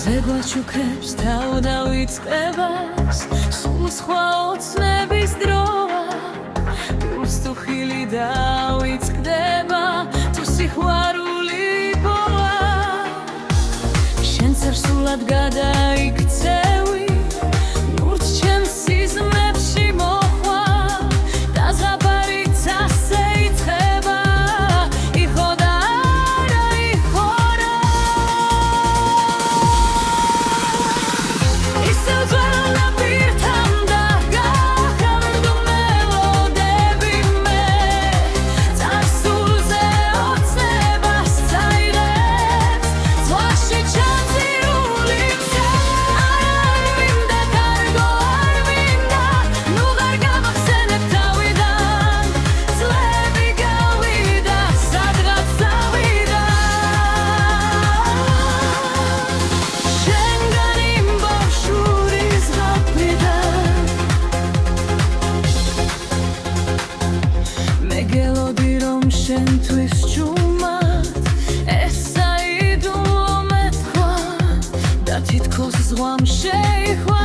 ზეგვაჩუქებს თავ დავიწყებას სულ სხვა ოცნების დროა გულს თუ ხილი დავიწყდება თუ სიყვარული პოვა შენ ცერსულად გადაიქცევი ნურც ჩემს სიზმრებში მოხვა და ზღაპარიც ასე იწყება იხო და არა იხო რა ისევ ძველ პირთან და გახარდო მელოდები მე წარსულზე ოცნებას წაიღებს ზღვაში ჩამწირული მზე არ მინდა კარგო არ მინდა ნუ ღარ გამახსენებ თავიდან წლები გავიდა სადღაც წავიდა შენგან იმ ბავშვური ზღაპრიდან მე გელოდი რომ შენთვის ჭუმად ესაიდუმლო მეთქვა და თითქოს ზღვამ შეიხვა